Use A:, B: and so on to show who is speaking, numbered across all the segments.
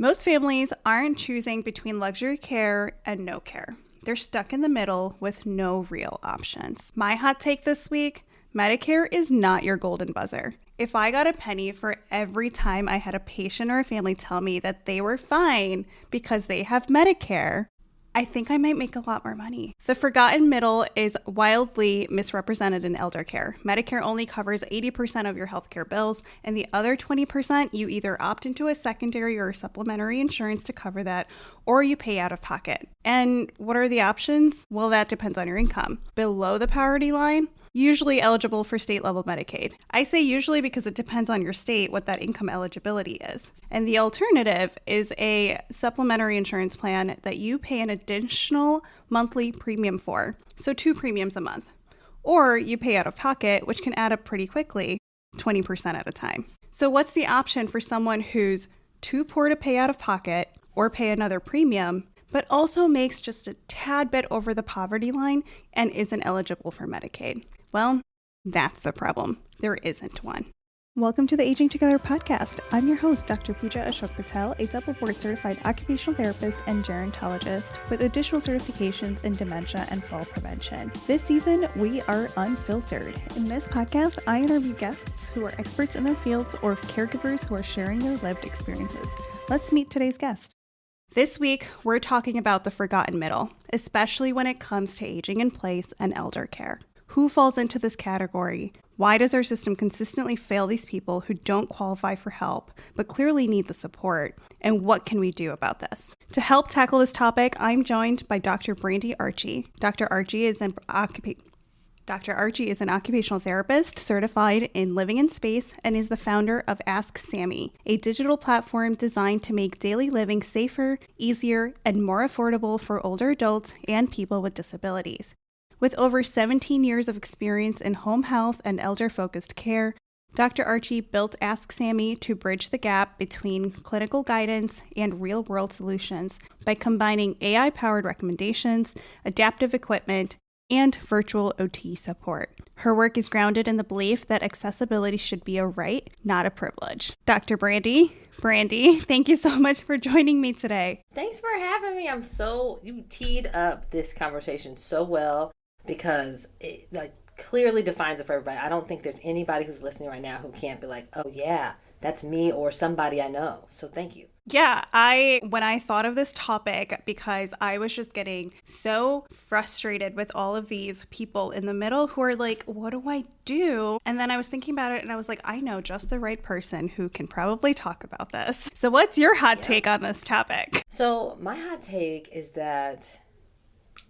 A: Most families aren't choosing between luxury care and no care. They're stuck in the middle with no real options. My hot take this week, Medicare is not your golden buzzer. If I got a penny for every time I had a patient or a family tell me that they were fine because they have Medicare, I think I might make a lot more money. The forgotten middle is wildly misrepresented in elder care. Medicare only covers 80% of your healthcare bills, and the other 20% you either opt into a secondary or supplementary insurance to cover that, or you pay out of pocket. And what are the options? Well, that depends on your income. Below the poverty line, usually eligible for state-level Medicaid. I say usually because it depends on your state what that income eligibility is. And the alternative is a supplementary insurance plan that you pay an additional monthly premium for, so 2 premiums a month. Or you pay out of pocket, which can add up pretty quickly, 20% at a time. So what's the option for someone who's too poor to pay out of pocket or pay another premium, but also makes just a tad bit over the poverty line and isn't eligible for Medicaid? Well, that's the problem. There isn't one. Welcome to the Aging Together podcast. I'm your host, Dr. Pooja A, Patel, a double board certified occupational therapist and gerontologist with additional certifications in dementia and fall prevention. This season, we are unfiltered. In this podcast, I interview guests who are experts in their fields or caregivers who are sharing their lived experiences. Let's meet today's guest. This week, we're talking about the forgotten middle, especially when it comes to aging in place and elder care. Who falls into this category? Why does our system consistently fail these people who don't qualify for help, but clearly need the support? And what can we do about this? To help tackle this topic, I'm joined by Dr. Brandy Archie. Dr. Archie is an occupational therapist certified in living in space and is the founder of Ask Sammy, a digital platform designed to make daily living safer, easier, and more affordable for older adults and people with disabilities. With over 17 years of experience in home health and elder-focused care, Dr. Archie built Ask Sammy to bridge the gap between clinical guidance and real-world solutions by combining AI-powered recommendations, adaptive equipment, and virtual OT support. Her work is grounded in the belief that accessibility should be a right, not a privilege. Dr. Brandy, thank you so much for joining me today.
B: Thanks for having me. You teed up this conversation so well because it clearly defines it for everybody. I don't think there's anybody who's listening right now who can't be like, oh yeah, that's me or somebody I know. So thank you.
A: Yeah, when I thought of this topic, because I was just getting so frustrated with all of these people in the middle who are like, what do I do? And then I was thinking about it and I was like, I know just the right person who can probably talk about this. So what's your hot take on this topic?
B: So my hot take is that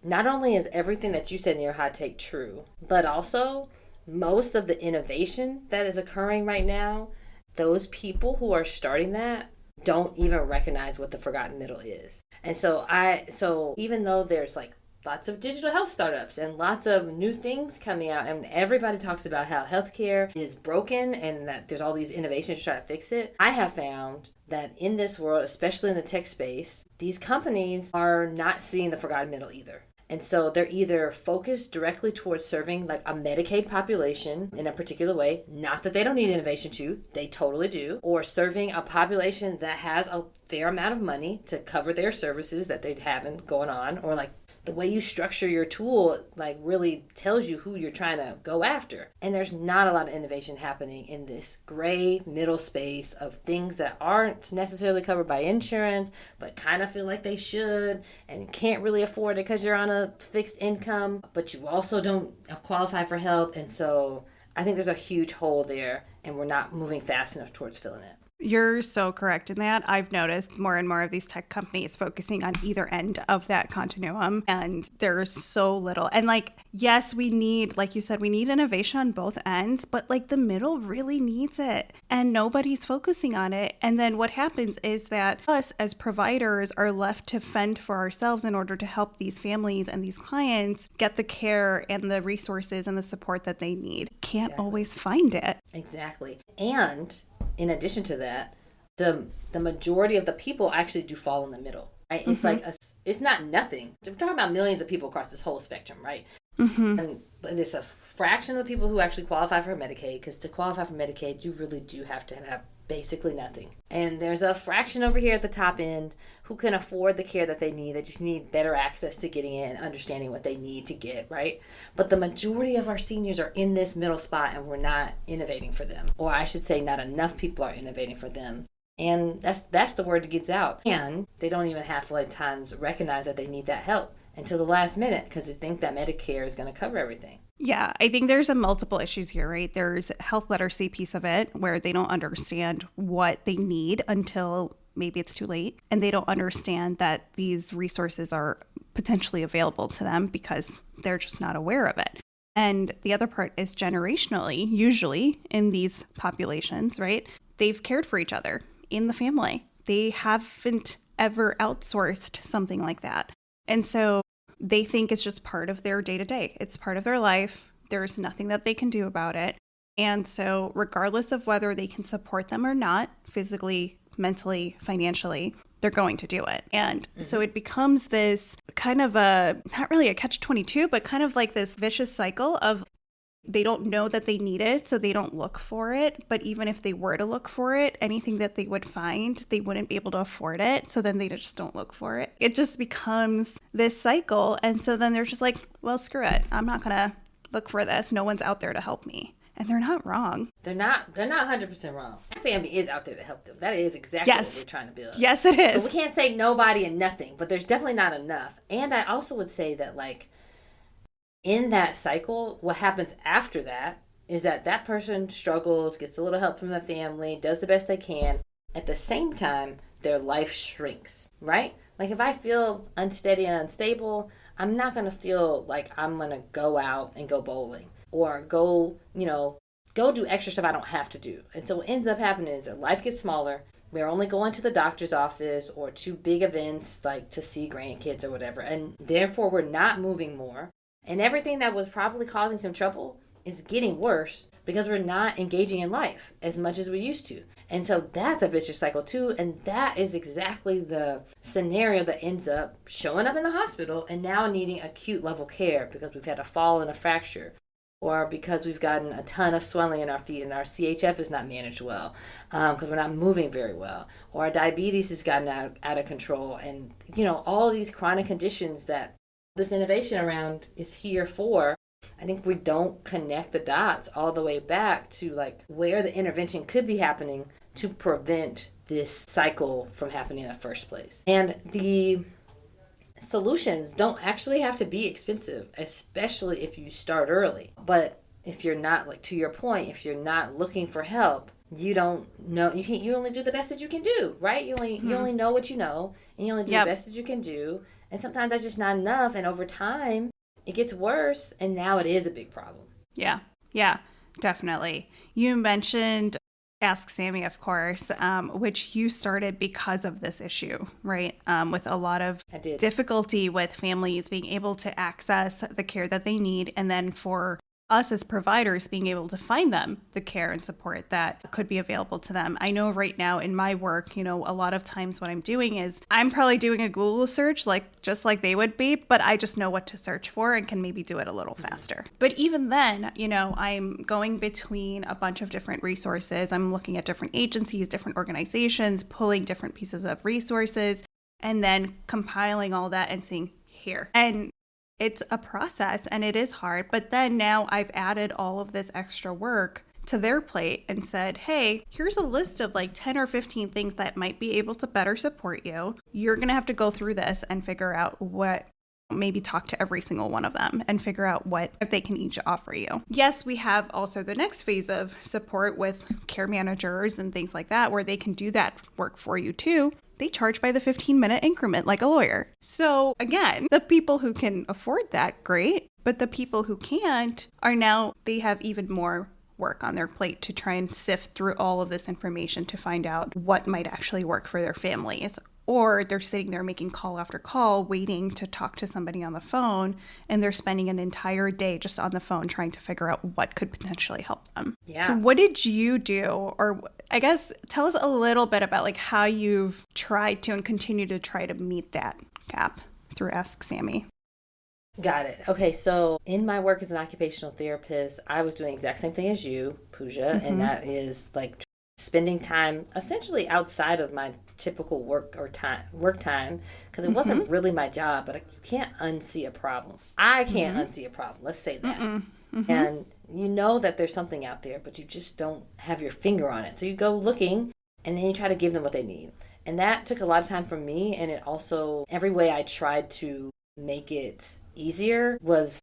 B: not only is everything that you said in your hot take true, but also most of the innovation that is occurring right now, those people who are starting that don't even recognize what the forgotten middle is. And so even though there's lots of digital health startups and lots of new things coming out, and everybody talks about how healthcare is broken and that there's all these innovations to try to fix it, I have found that in this world, especially in the tech space, these companies are not seeing the forgotten middle either. And so they're either focused directly towards serving a Medicaid population in a particular way, not that they don't need innovation too, they totally do, or serving a population that has a fair amount of money to cover their services that they haven't going on, or the way you structure your tool really tells you who you're trying to go after. And there's not a lot of innovation happening in this gray middle space of things that aren't necessarily covered by insurance, but kind of feel like they should, and you can't really afford it because you're on a fixed income, but you also don't qualify for help. And so I think there's a huge hole there, and we're not moving fast enough towards filling it.
A: You're so correct in that. I've noticed more and more of these tech companies focusing on either end of that continuum, and there's so little. And yes, we need, like you said, we need innovation on both ends, but the middle really needs it, and nobody's focusing on it. And then what happens is that us as providers are left to fend for ourselves in order to help these families and these clients get the care and the resources and the support that they need. Can't always find it.
B: Exactly. And in addition to that, the majority of the people actually do fall in the middle, right? It's it's not nothing. We're talking about millions of people across this whole spectrum, right? But it's a fraction of the people who actually qualify for Medicaid, because to qualify for Medicaid, you really do have to have basically nothing. And there's a fraction over here at the top end who can afford the care that they need. They just need better access to getting it and understanding what they need to get, right? But the majority of our seniors are in this middle spot, and we're not innovating for them. Or I should say, not enough people are innovating for them. And that's the word that gets out. And they don't even half of times recognize that they need that help until the last minute because they think that Medicare is going to cover everything.
A: Yeah, I think there's a multiple issues here, right? There's health literacy piece of it where they don't understand what they need until maybe it's too late. And they don't understand that these resources are potentially available to them because they're just not aware of it. And the other part is generationally, usually in these populations, right? They've cared for each other in the family. They haven't ever outsourced something like that. And so they think it's just part of their day-to-day. It's part of their life. There's nothing that they can do about it. And so regardless of whether they can support them or not, physically, mentally, financially, they're going to do it. And so it becomes this kind of not really a catch-22, but kind of like this vicious cycle of they don't know that they need it, so they don't look for it. But even if they were to look for it, anything that they would find, they wouldn't be able to afford it. So then they just don't look for it. It just becomes this cycle. And so then they're just like, well, screw it. I'm not going to look for this. No one's out there to help me. And they're not wrong.
B: They're not 100% wrong. Sammy is out there to help them. That is exactly what we're trying to build.
A: Yes, it is.
B: So we can't say nobody and nothing, but there's definitely not enough. And I also would say that in that cycle, what happens after that is that person struggles, gets a little help from the family, does the best they can. At the same time, their life shrinks, right? Like if I feel unsteady and unstable, I'm not going to feel like I'm going to go out and go bowling or go do extra stuff I don't have to do. And so what ends up happening is that life gets smaller. We're only going to the doctor's office or to big events like to see grandkids or whatever. And therefore, we're not moving more. And everything that was probably causing some trouble is getting worse because we're not engaging in life as much as we used to. And so that's a vicious cycle too. And that is exactly the scenario that ends up showing up in the hospital and now needing acute level care because we've had a fall and a fracture, or because we've gotten a ton of swelling in our feet and our CHF is not managed well because we're not moving very well, or our diabetes has gotten out of control. And, all these chronic conditions that this innovation around is here for. I think we don't connect the dots all the way back to where the intervention could be happening to prevent this cycle from happening in the first place. And the solutions don't actually have to be expensive, especially if you start early. But if you're not, to your point, if you're not looking for help, you don't know, you only do the best that you can do, right? You only know what you know, and you only do the best that you can do. And sometimes that's just not enough. And over time, it gets worse. And now it is a big problem.
A: Yeah, definitely. You mentioned Ask Sammy, of course, which you started because of this issue, right? With a lot of difficulty with families being able to access the care that they need. And then for us as providers being able to find them the care and support that could be available to them. I know right now in my work, a lot of times what I'm doing is I'm probably doing a Google search just like they would be, but I just know what to search for and can maybe do it a little faster. But even then, I'm going between a bunch of different resources. I'm looking at different agencies, different organizations, pulling different pieces of resources, and then compiling all that and saying, here. And it's a process and it is hard, but then now I've added all of this extra work to their plate and said, hey, here's a list of 10 or 15 things that might be able to better support you. You're going to have to go through this and figure out maybe talk to every single one of them and figure out what they can each offer you. Yes, we have also the next phase of support with care managers and things like that, where they can do that work for you too. They charge by the 15-minute increment like a lawyer. So again, the people who can afford that, great. But the people who can't they have even more work on their plate to try and sift through all of this information to find out what might actually work for their families. Or they're sitting there making call after call, waiting to talk to somebody on the phone, and they're spending an entire day just on the phone trying to figure out what could potentially help them. Yeah. So what did you do? Or I guess tell us a little bit about how you've tried to and continue to try to meet that gap through Ask Sammy.
B: Got it. Okay, so in my work as an occupational therapist, I was doing the exact same thing as you, Pooja, and that is spending time essentially outside of my typical work time because it wasn't really my job, but you can't unsee a problem. I can't unsee a problem. Let's say that. And you know that there's something out there, but you just don't have your finger on it. So you go looking and then you try to give them what they need. And that took a lot of time from me. And it also, every way I tried to make it easier was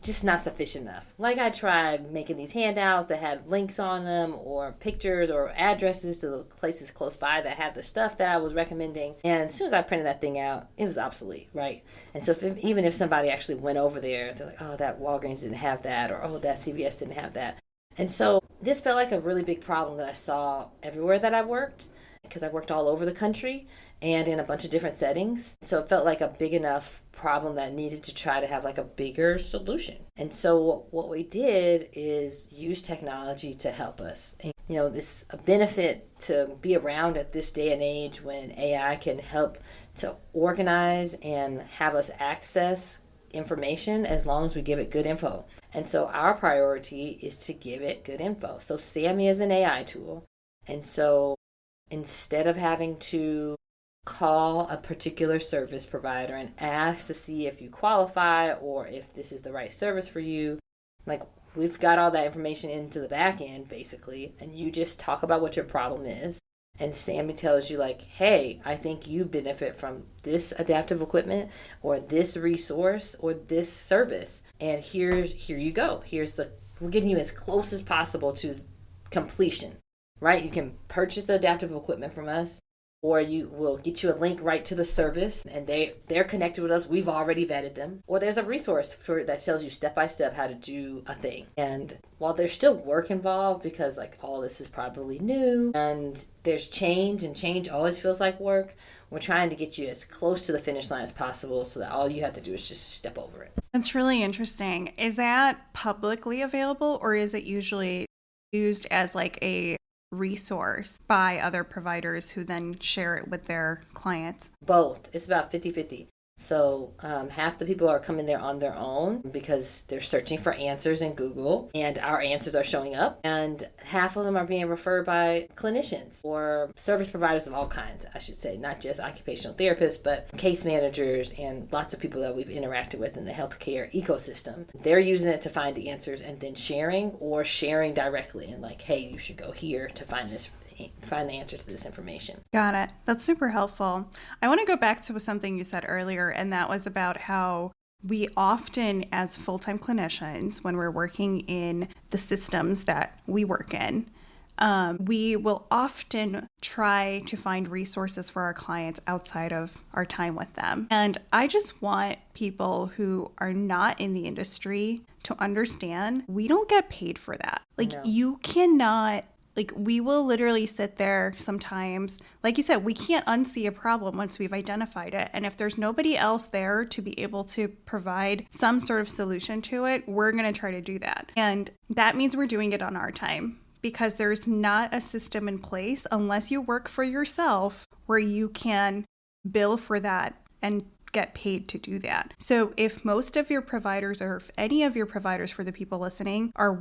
B: just not sufficient enough. Like I tried making these handouts that had links on them or pictures or addresses to the places close by that had the stuff that I was recommending. And as soon as I printed that thing out, it was obsolete, right? And so even if somebody actually went over there, they're like, oh, that Walgreens didn't have that, or oh, that CVS didn't have that. And so this felt like a really big problem that I saw everywhere that I worked, because I worked all over the country and in a bunch of different settings. So it felt like a big enough problem that needed to try to have like a bigger solution. And so what we did is use technology to help us. And, this a benefit to be around at this day and age when AI can help to organize and have us access information as long as we give it good info. And so our priority is to give it good info. So Sammy is an AI tool. And so instead of having to call a particular service provider and ask to see if you qualify or if this is the right service for you, like we've got all that information into the back end basically, and you just talk about what your problem is. And Sammy tells you like, hey, I think you benefit from this adaptive equipment or this resource or this service. And here you go. We're getting you as close as possible to completion, right? You can purchase the adaptive equipment from us, or we'll get you a link right to the service and they're connected with us. We've already vetted them. Or there's a resource that tells you step by step how to do a thing. And while there's still work involved because like all this is probably new and there's change and change always feels like work, we're trying to get you as close to the finish line as possible so that all you have to do is just step over it.
A: That's really interesting. Is that publicly available or is it usually used as like a resource by other providers who then share it with their clients?
B: Both. It's about 50-50. So half the people are coming there on their own because they're searching for answers in Google and our answers are showing up. And half of them are being referred by clinicians or service providers of all kinds, I should say, not just occupational therapists, but case managers and lots of people that we've interacted with in the healthcare ecosystem. They're using it to find answers and then sharing directly and like, hey, you should go here to find the answer to this information.
A: Got it. That's super helpful. I want to go back to something you said earlier, and that was about how we often, as full-time clinicians, when we're working in the systems that we work in, we will often try to find resources for our clients outside of our time with them. And I just want people who are not in the industry to understand we don't get paid for that. Like, no. You cannot... Like, we will literally sit there sometimes. Like you said, we can't unsee a problem once we've identified it. And if there's nobody else there to be able to provide some sort of solution to it, we're going to try to do that. And that means we're doing it on our time because there's not a system in place unless you work for yourself where you can bill for that and get paid to do that. So if most of your providers or if any of your providers for the people listening are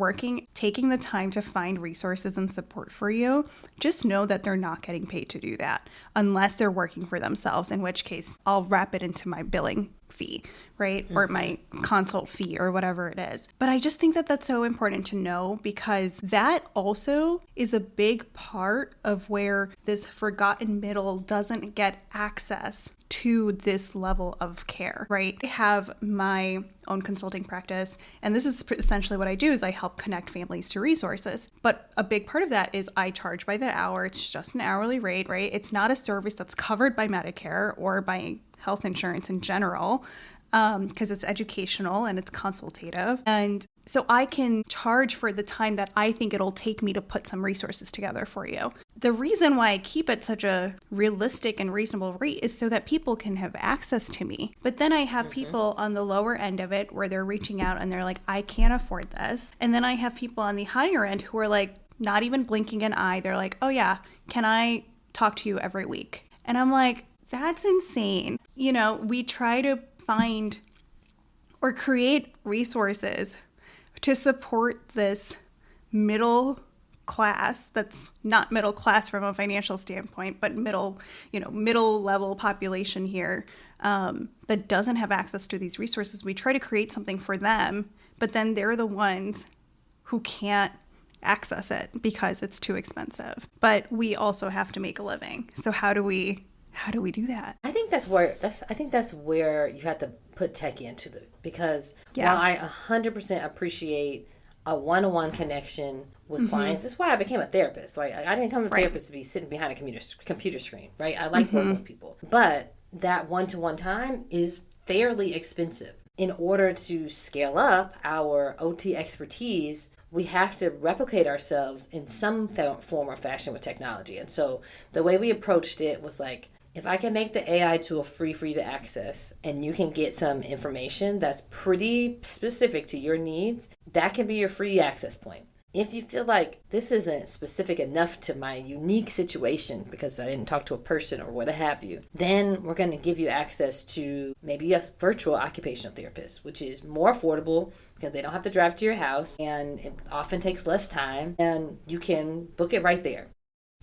A: taking the time to find resources and support for you, just know that they're not getting paid to do that unless they're working for themselves, in which case I'll wrap it into my billing fee, right? Mm-hmm. Or my consult fee or whatever it is. But I just think that that's so important to know because that also is a big part of where this forgotten middle doesn't get access to this level of care, right? I have my own consulting practice, and this is essentially what I do is I help connect families to resources. But a big part of that is I charge by the hour. It's just an hourly rate, right? It's not a service that's covered by Medicare or by health insurance in general, because it's educational and it's consultative. And so I can charge for the time that I think it'll take me to put some resources together for you. The reason why I keep it such a realistic and reasonable rate is so that people can have access to me. But then I have people on the lower end of it where they're reaching out and they're like, I can't afford this. And then I have people on the higher end who are like, not even blinking an eye. They're like, oh yeah, can I talk to you every week? And I'm like, that's insane. You know, we try to find or create resources to support this middle class that's not middle class from a financial standpoint, but middle level population here that doesn't have access to these resources. We try to create something for them, but then they're the ones who can't access it because it's too expensive. But we also have to make a living. So how do we do that?
B: I think that's where you have to put tech into it, because while I 100% appreciate a one-on-one connection with clients, that's why I became a therapist. Like, I didn't come a therapist to be sitting behind a computer screen, right? I like working with people, but that one-to-one time is fairly expensive. In order to scale up our OT expertise, we have to replicate ourselves in some form or fashion with technology. And so the way we approached it was like, if I can make the AI tool free to access, and you can get some information that's pretty specific to your needs, that can be your free access point. If you feel like this isn't specific enough to my unique situation because I didn't talk to a person or what have you, then we're going to give you access to maybe a virtual occupational therapist, which is more affordable because they don't have to drive to your house and it often takes less time, and you can book it right there,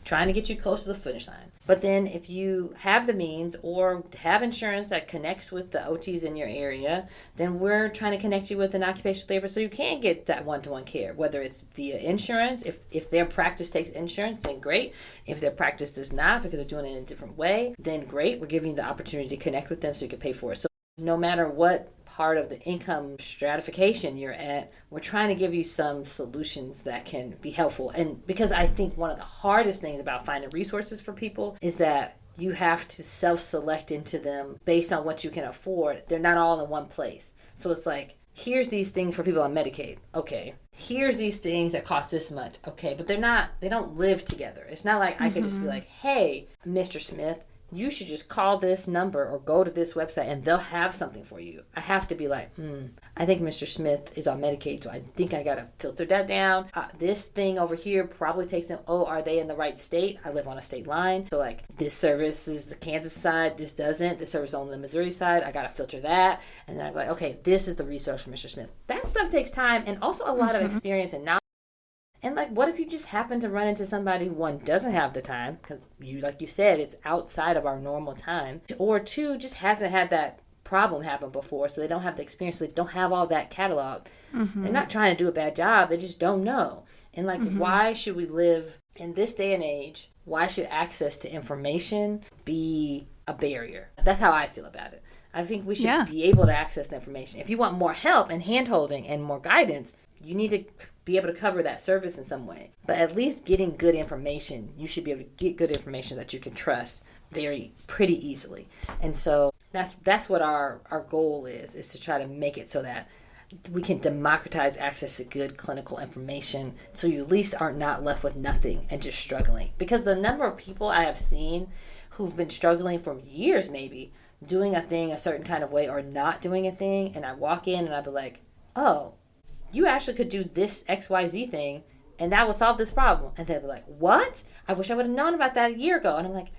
B: trying to get you close to the finish line. But then if you have the means or have insurance that connects with the OTs in your area, then we're trying to connect you with an occupational therapist so you can get that one-to-one care, whether it's via insurance. If their practice takes insurance, then great. If their practice does not, because they're doing it in a different way, then great. We're giving you the opportunity to connect with them so you can pay for it. So no matter what part of the income stratification you're at, we're trying to give you some solutions that can be helpful. And because I think one of the hardest things about finding resources for people is that you have to self-select into them based on what you can afford. They're not all in one place. So it's like, here's these things for people on Medicaid. Okay. Here's these things that cost this much. Okay. But they don't live together. It's not like I could just be like, hey, Mr. Smith, you should just call this number or go to this website and they'll have something for you. I have to be like, I think Mr. Smith is on Medicaid, so I think I got to filter that down. This thing over here probably takes them, are they in the right state? I live on a state line. So like, this service is the Kansas side, this doesn't. This service is on the Missouri side. I got to filter that. And then I'm like, okay, this is the resource for Mr. Smith. That stuff takes time and also a lot of experience and knowledge. And like, what if you just happen to run into somebody who, one, doesn't have the time, because like you said, it's outside of our normal time, or two, just hasn't had that problem happen before, so they don't have the experience, so they don't have all that catalog. They're not trying to do a bad job, they just don't know. And like, why should we live in this day and age? Why should access to information be a barrier? That's how I feel about it. I think we should be able to access the information. If you want more help and hand-holding and more guidance, you need to be able to cover that service in some way. But at least getting good information, you should be able to get good information that you can trust pretty easily. And so that's what our goal is to try to make it so that we can democratize access to good clinical information, so you at least are not left with nothing and just struggling. Because the number of people I have seen who've been struggling for years, maybe doing a thing a certain kind of way or not doing a thing, and I walk in and I'll be like, oh, you actually could do this XYZ thing and that will solve this problem. And they'll be like, what? I wish I would have known about that a year ago. And I'm like,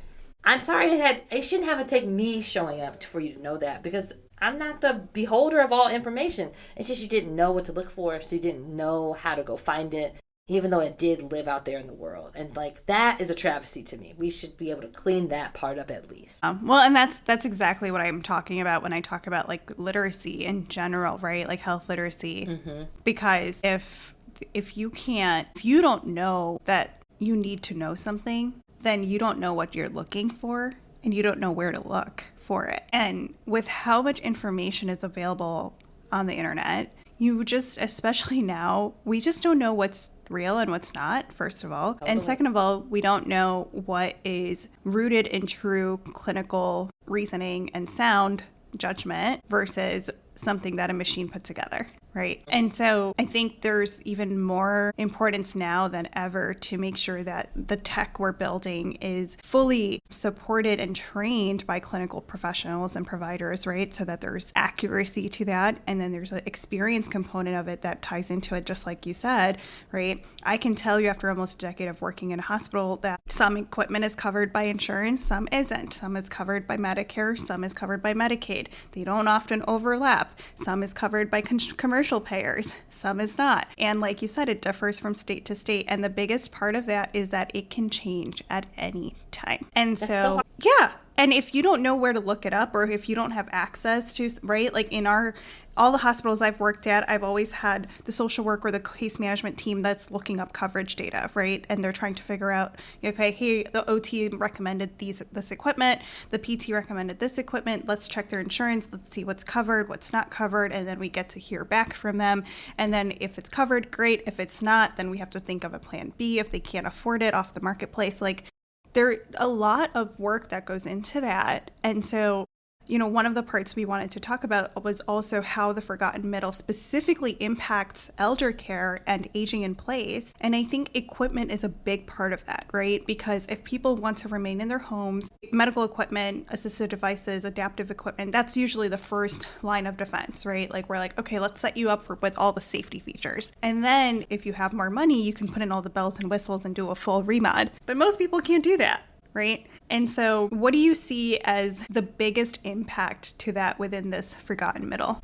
B: I'm sorry, it shouldn't have to take me showing up for you to know that, because I'm not the beholder of all information. It's just you didn't know what to look for, so you didn't know how to go find it, even though it did live out there in the world. And like, that is a travesty to me. We should be able to clean that part up at least.
A: Well, and that's exactly what I'm talking about when I talk about like literacy in general, right? Like health literacy. Because if you don't know that you need to know something, then you don't know what you're looking for and you don't know where to look for it. And with how much information is available on the internet, you just, especially now, we just don't know what's real and what's not, first of all. And second of all, we don't know what is rooted in true clinical reasoning and sound judgment versus something that a machine put together, right? And so I think there's even more importance now than ever to make sure that the tech we're building is fully supported and trained by clinical professionals and providers, right? So that there's accuracy to that. And then there's an experience component of it that ties into it, just like you said, right? I can tell you after almost a decade of working in a hospital that some equipment is covered by insurance, some isn't. Some is covered by Medicare, some is covered by Medicaid. They don't often overlap. Some is covered by commercial commercial payers, some is not. And like you said, it differs from state to state. And the biggest part of that is that it can change at any time. And so yeah. And if you don't know where to look it up, or if you don't have access to, right, like in all the hospitals I've worked at, I've always had the social work or the case management team that's looking up coverage data, right? And they're trying to figure out, okay, hey, the OT recommended this equipment, the PT recommended this equipment, let's check their insurance, let's see what's covered, what's not covered, and then we get to hear back from them. And then if it's covered, great. If it's not, then we have to think of a plan B if they can't afford it off the marketplace. Like, there's a lot of work that goes into that. And so, one of the parts we wanted to talk about was also how the forgotten middle specifically impacts elder care and aging in place. And I think equipment is a big part of that, right? Because if people want to remain in their homes, medical equipment, assistive devices, adaptive equipment, that's usually the first line of defense, right? Like, we're like, okay, let's set you up with all the safety features. And then if you have more money, you can put in all the bells and whistles and do a full remod. But most people can't do that. Right? And so what do you see as the biggest impact to that within this forgotten middle?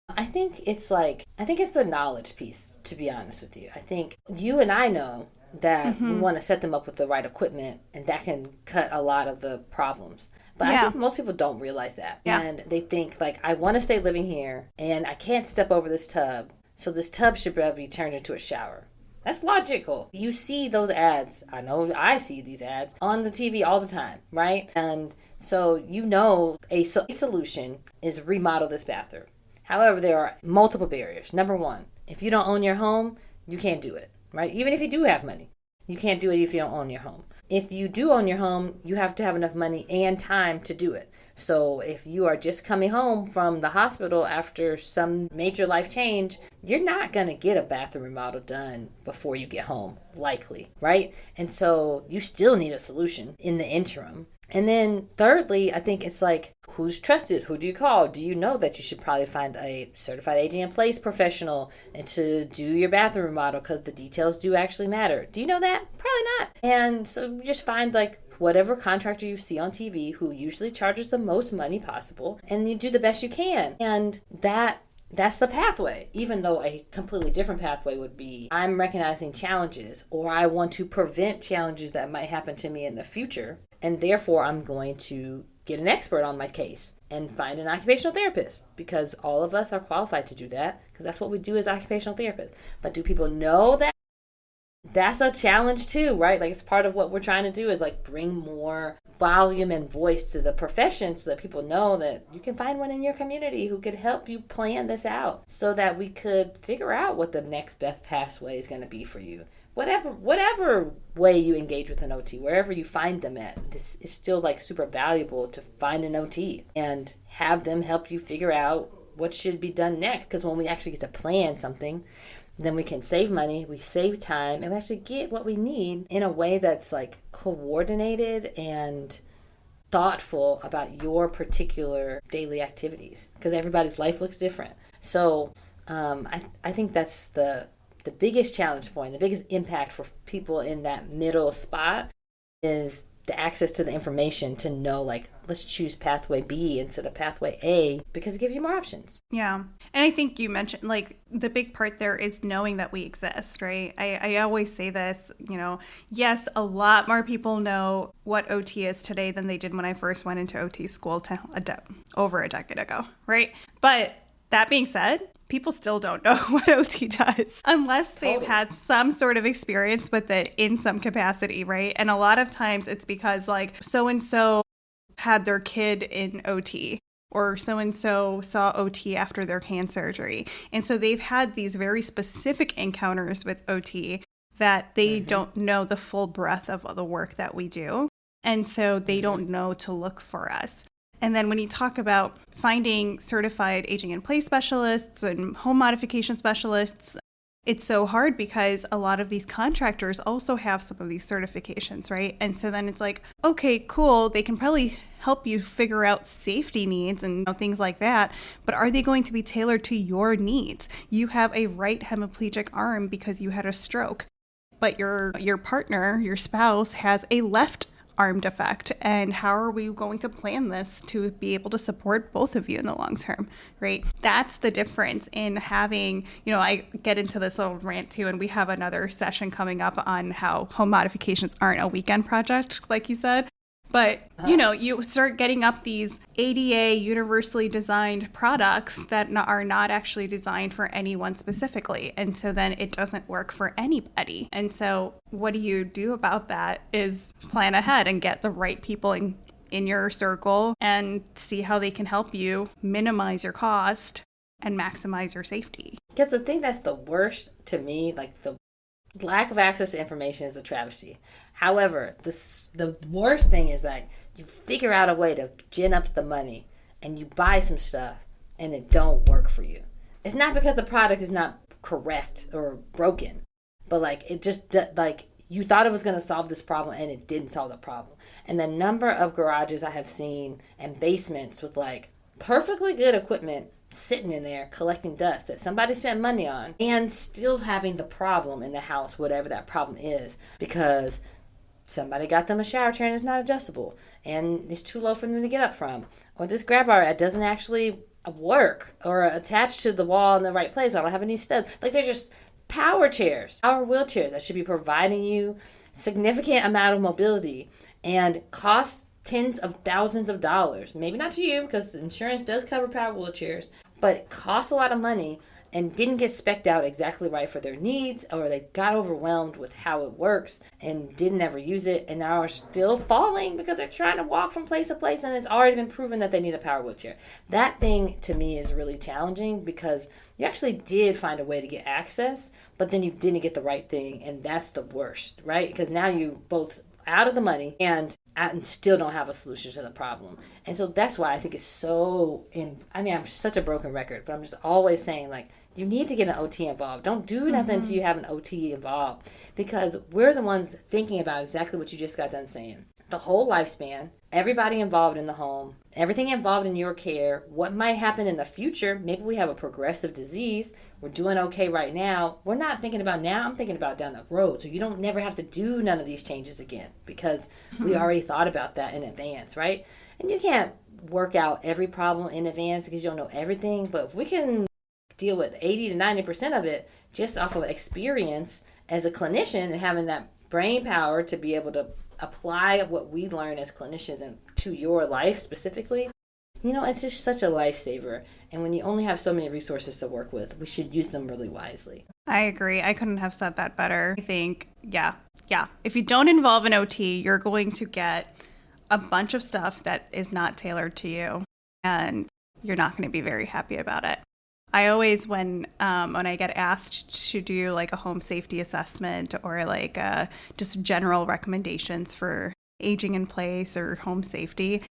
B: I think it's the knowledge piece, to be honest with you. I think you and I know that we want to set them up with the right equipment, and that can cut a lot of the problems. But I think most people don't realize that. Yeah. And they think, like, I want to stay living here, and I can't step over this tub, so this tub should be turned into a shower. That's logical. You see those ads. I know I see these ads on the TV all the time, right? And so a solution is remodel this bathroom. However, there are multiple barriers. Number one, if you don't own your home, you can't do it, right? Even if you do have money, you can't do it if you don't own your home. If you do own your home, you have to have enough money and time to do it. So if you are just coming home from the hospital after some major life change, you're not going to get a bathroom remodel done before you get home, likely, right? And so you still need a solution in the interim. And then thirdly, I think it's like, who's trusted? Who do you call? Do you know that you should probably find a certified aging in place professional and to do your bathroom remodel, because the details do actually matter? Do you know that? Probably not. And so you just find like whatever contractor you see on TV who usually charges the most money possible, and you do the best you can. And that's the pathway, even though a completely different pathway would be, I'm recognizing challenges, or I want to prevent challenges that might happen to me in the future, and therefore I'm going to get an expert on my case and find an occupational therapist, because all of us are qualified to do that, because that's what we do as occupational therapists. But do people know that? That's a challenge too, right? Like, it's part of what we're trying to do is like bring more volume and voice to the profession so that people know that you can find one in your community who could help you plan this out, so that we could figure out what the next best pathway is going to be for you. Whatever way you engage with an OT, wherever you find them at, this is still like super valuable to find an OT and have them help you figure out what should be done next. Because when we actually get to plan something, then we can save money, we save time, and we actually get what we need in a way that's like coordinated and thoughtful about your particular daily activities, because everybody's life looks different. So I think that's the biggest challenge point, the biggest impact for people in that middle spot is the access to the information to know, like, let's choose pathway B instead of pathway A, because it gives you more options.
A: Yeah. And I think you mentioned, like, the big part there is knowing that we exist, right? I always say this, yes, a lot more people know what OT is today than they did when I first went into OT school over a decade ago, right? But that being said, people still don't know what OT does unless they've had some sort of experience with it in some capacity, right? And a lot of times it's because, like, so-and-so had their kid in OT, or so-and-so saw OT after their hand surgery. And so they've had these very specific encounters with OT that they don't know the full breadth of the work that we do. And so they don't know to look for us. And then when you talk about finding certified aging in place specialists and home modification specialists, it's so hard because a lot of these contractors also have some of these certifications, right? And so then it's like, okay, cool. They can probably help you figure out safety needs and things like that. But are they going to be tailored to your needs? You have a right hemiplegic arm because you had a stroke, but your partner, your spouse, has a left armed effect, and how are we going to plan this to be able to support both of you in the long term, right? That's the difference in having, I get into this little rant too, and we have another session coming up on how home modifications aren't a weekend project, like you said. But, you start getting up these ADA universally designed products that are not actually designed for anyone specifically. And so then it doesn't work for anybody. And so what do you do about that is plan ahead and get the right people in your circle and see how they can help you minimize your cost and maximize your safety.
B: Because the thing that's the worst to me, like the lack of access to information, is a travesty. However, the worst thing is that you figure out a way to gin up the money and you buy some stuff and it don't work for you. It's not because the product is not correct or broken, but it just you thought it was going to solve this problem and it didn't solve the problem. And the number of garages I have seen and basements with perfectly good equipment sitting in there collecting dust that somebody spent money on and still having the problem in the house, whatever that problem is, because somebody got them a shower chair and it's not adjustable and it's too low for them to get up from, or this grab bar that doesn't actually work or attach to the wall in the right place. I don't have any studs. They're just power chairs, power wheelchairs that should be providing you significant amount of mobility and cost tens of thousands of dollars. Maybe not to you because insurance does cover power wheelchairs, but it costs a lot of money and didn't get spec'd out exactly right for their needs, or they got overwhelmed with how it works and didn't ever use it and now are still falling because they're trying to walk from place to place and it's already been proven that they need a power wheelchair. That thing to me is really challenging because you actually did find a way to get access, but then you didn't get the right thing, and that's the worst, right? Because now you both out of the money and still don't have a solution to the problem. And so that's why I think it's so I'm such a broken record, but I'm just always saying you need to get an OT involved. Don't do nothing until you have an OT involved, because we're the ones thinking about exactly what you just got done saying. The whole lifespan, everybody involved in the home, everything involved in your care, what might happen in the future. Maybe we have a progressive disease. We're doing okay right now. We're not thinking about now. I'm thinking about down the road. So you don't never have to do none of these changes again because we already thought about that in advance, right? And you can't work out every problem in advance because you don't know everything. But if we can deal with 80 to 90% of it just off of experience as a clinician and having that brain power to be able to apply what we learn as clinicians and to your life specifically, it's just such a lifesaver. And when you only have so many resources to work with, we should use them really wisely.
A: I agree. I couldn't have said that better. I think, yeah. If you don't involve an OT, you're going to get a bunch of stuff that is not tailored to you, and you're not going to be very happy about it. I always, when I get asked to do a home safety assessment or just general recommendations for aging in place or home safety,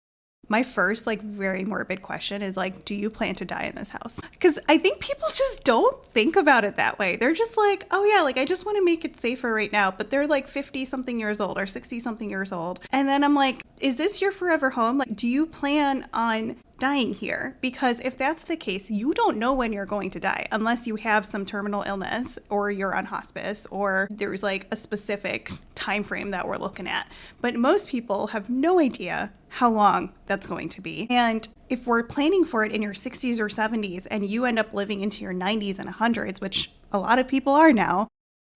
A: my first very morbid question is do you plan to die in this house? Because I think people just don't think about it that way. They're just oh yeah, I just want to make it safer right now. But they're 50 something years old or 60 something years old. And then I'm is this your forever home? Do you plan on dying here? Because if that's the case, you don't know when you're going to die unless you have some terminal illness or you're on hospice or there's a specific time frame that we're looking at. But most people have no idea how long that's going to be. And if we're planning for it in your 60s or 70s and you end up living into your 90s and 100s, which a lot of people are now,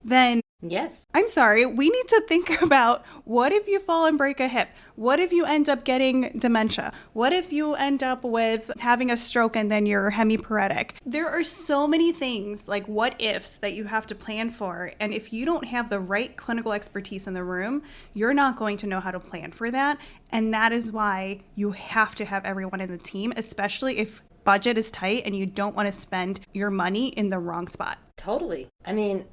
A: then
B: yes,
A: I'm sorry, we need to think about, what if you fall and break a hip? What if you end up getting dementia? What if you end up with having a stroke and then you're hemiparetic? There are so many things, what ifs, that you have to plan for. And if you don't have the right clinical expertise in the room, you're not going to know how to plan for that. And that is why you have to have everyone in the team, especially if budget is tight and you don't want to spend your money in the wrong spot.
B: Totally. And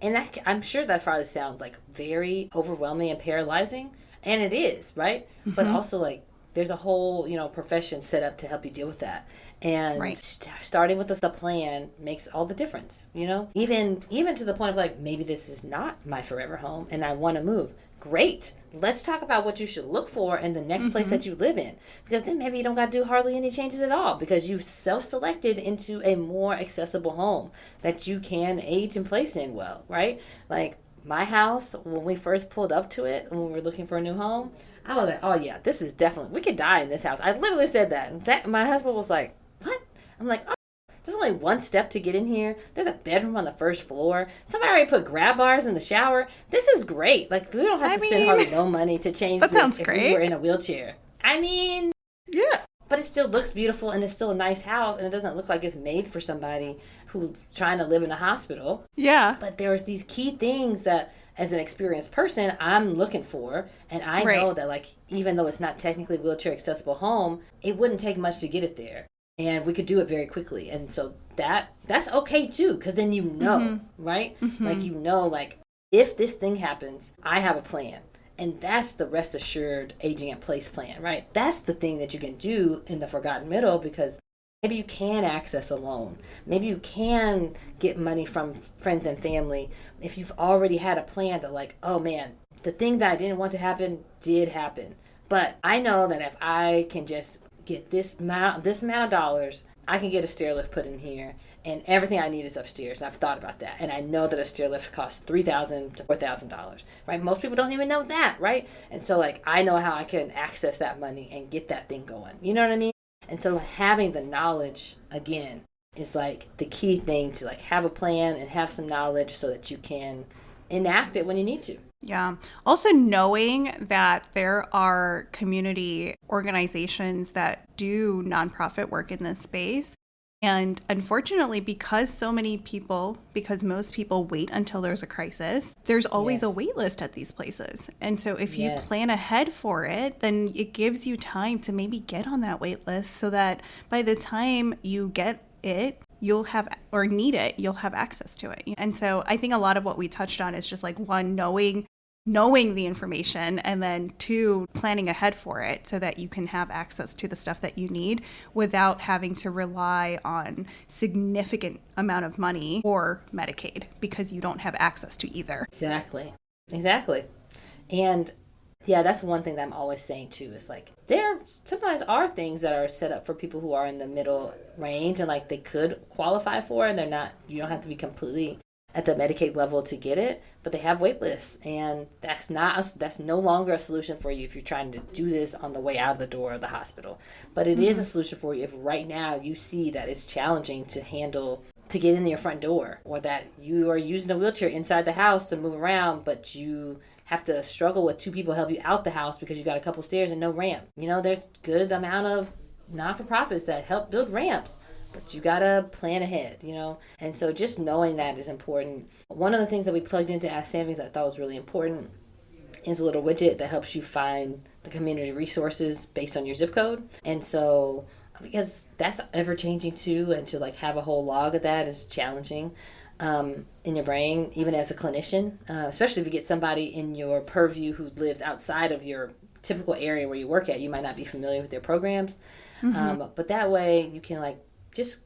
B: I'm sure that probably sounds very overwhelming and paralyzing, and it is, right? Mm-hmm. But also there's a whole profession set up to help you deal with that, and right. Starting with the plan makes all the difference. Even to the point of maybe this is not my forever home and I want to move. Great. Let's talk about what you should look for in the next place that you live in, because then maybe you don't got to do hardly any changes at all because you've self-selected into a more accessible home that you can age in place in well, right? My house, when we first pulled up to it, when we were looking for a new home, I was like, oh yeah, this is definitely, we could die in this house. I literally said that. And my husband was like, what? I'm like, oh, there's only one step to get in here. There's a bedroom on the first floor. Somebody already put grab bars in the shower. This is great. Like, we don't have to spend hardly no money to change this if we were in a wheelchair. I mean,
A: yeah.
B: But it still looks beautiful, and it's still a nice house, and it doesn't look like it's made for somebody who's trying to live in a hospital.
A: Yeah.
B: But there's these key things that, as an experienced person, I'm looking for, and I know that, like, even though it's not technically wheelchair accessible home, it wouldn't take much to get it there. And we could do it very quickly. And so that's okay too, because then you know, right? Like, you know, like, if this thing happens, I have a plan. And that's the rest assured aging in place plan, right? That's the thing that you can do in the forgotten middle, because maybe you can access a loan. Maybe you can get money from friends and family if you've already had a plan that, like, oh man, the thing that I didn't want to happen did happen. But I know that if I can just get this amount of dollars, I can get a stair lift put in here, and everything I need is upstairs. And I've thought about that, and I know that a stair lift costs $3,000 to $4,000, right? Most people don't even know that, right? And so, like, I know how I can access that money and get that thing going. You know what I mean? And so having the knowledge, again, is like the key thing to, like, have a plan and have some knowledge so that you can enact it when you need to.
A: Yeah. Also knowing that there are community organizations that do nonprofit work in this space. And unfortunately, because most people wait until there's a crisis, there's always a wait list at these places. And so if you plan ahead for it, then it gives you time to maybe get on that wait list so that by the time you get it, you'll have, or need it, you'll have access to it. And so I think a lot of what we touched on is just like, one, knowing the information, and then two, planning ahead for it so that you can have access to the stuff that you need without having to rely on significant amount of money or Medicaid because you don't have access to either.
B: Exactly. And yeah, that's one thing that I'm always saying too, is like, there sometimes are things that are set up for people who are in the middle range and, like, they could qualify for, and you don't have to be completely at the Medicaid level to get it, but they have wait lists, and that's no longer a solution for you if you're trying to do this on the way out of the door of the hospital. But it is a solution for you if right now you see that it's challenging to get in your front door, or that you are using a wheelchair inside the house to move around, but you have to struggle with two people help you out the house because you got a couple stairs and no ramp. You know, there's good amount of not-for-profits that help build ramps, but you gotta plan ahead, you know? And so just knowing that is important. One of the things that we plugged into Ask Sammy that I thought was really important is a little widget that helps you find the community resources based on your zip code. And so, because that's ever changing too, and to, like, have a whole log of that is challenging in your brain, even as a clinician, especially if you get somebody in your purview who lives outside of your typical area where you work at. You might not be familiar with their programs, but that way you can, like, just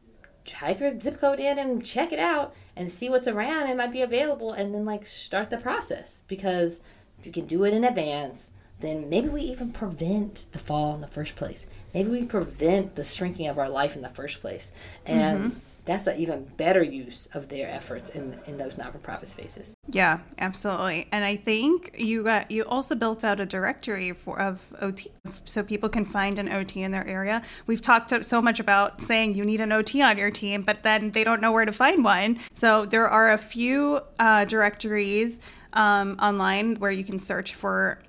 B: type your zip code in and check it out and see what's around and might be available, and then, like, start the process. Because if you can do it in advance, then maybe we even prevent the fall in the first place. Maybe we prevent the shrinking of our life in the first place. And that's an even better use of their efforts in those not-for-profit spaces.
A: Yeah, absolutely. And I think you also built out a directory of OT, so people can find an OT in their area. We've talked so much about saying you need an OT on your team, but then they don't know where to find one. So there are a few directories online where you can search for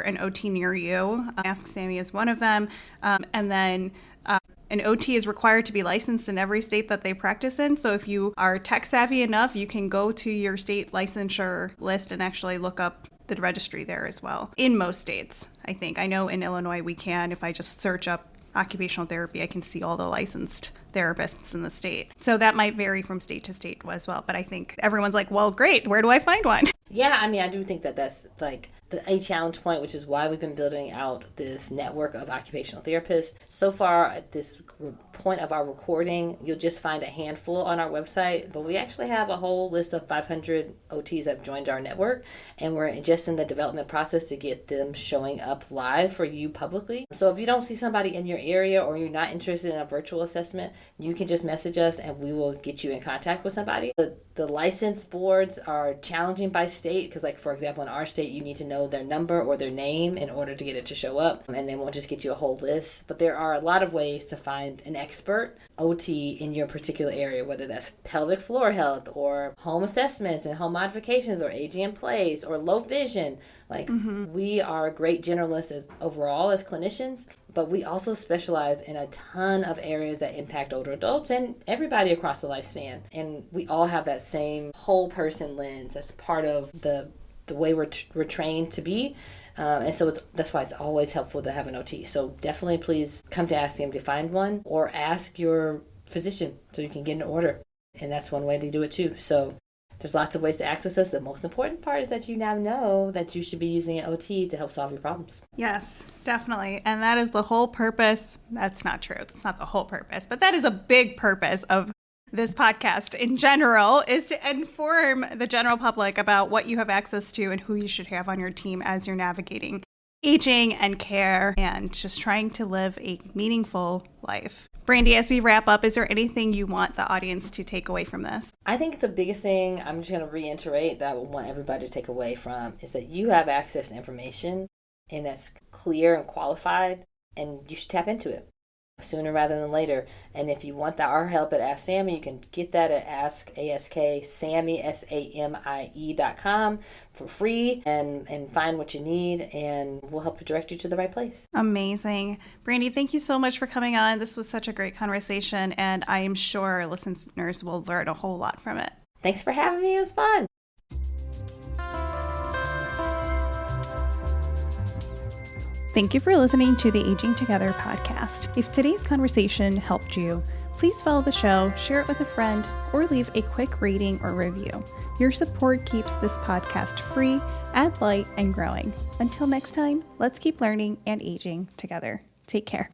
A: an OT near you. Ask Sammy is one of them. And then an OT is required to be licensed in every state that they practice in. So if you are tech savvy enough, you can go to your state licensure list and actually look up the registry there as well. In most states, I think. I know in Illinois we can. If I just search up occupational therapy, I can see all the licensed therapists in the state. So that might vary from state to state as well. But I think everyone's like, well, great, where do I find one?
B: Yeah, I mean, I do think that that's, like, a challenge point, which is why we've been building out this network of occupational therapists. So far, at this point of our recording, you'll just find a handful on our website, but we actually have a whole list of 500 OTs that have joined our network, and we're just in the development process to get them showing up live for you publicly. So if you don't see somebody in your area or you're not interested in a virtual assessment, you can just message us and we will get you in contact with somebody. The license boards are challenging by state because, like, for example, in our state, you need to know their number or their name in order to get it to show up, and they won't just get you a whole list. But there are a lot of ways to find an expert OT in your particular area, whether that's pelvic floor health or home assessments and home modifications or aging in place or low vision. Like, we are great generalists overall as clinicians, but we also specialize in a ton of areas that impact older adults and everybody across the lifespan. And we all have that same whole person lens. That's part of the way we're trained to be. And so that's why it's always helpful to have an OT. So definitely please come to Ask them to find one, or ask your physician so you can get an order. And that's one way to do it too. So there's lots of ways to access us. The most important part is that you now know that you should be using an OT to help solve your problems.
A: Yes, definitely. And that is the whole purpose. That's not true. That's not the whole purpose, but that is a big purpose of this podcast in general, is to inform the general public about what you have access to and who you should have on your team as you're navigating aging and care and just trying to live a meaningful life. Brandy, as we wrap up, is there anything you want the audience to take away from this?
B: I think the biggest thing I'm just going to reiterate that I would want everybody to take away from is that you have access to information, and that's clear and qualified, and you should tap into it sooner rather than later. And if you want our help at Ask Sammy, you can get that at asksammy.com for free and find what you need, and we'll help you direct you to the right place.
A: Amazing. Brandy, thank you so much for coming on. This was such a great conversation, and I am sure listeners will learn a whole lot from it.
B: Thanks for having me. It was fun.
A: Thank you for listening to the Aging Together podcast. If today's conversation helped you, please follow the show, share it with a friend, or leave a quick rating or review. Your support keeps this podcast free, ad light, and growing. Until next time, let's keep learning and aging together. Take care.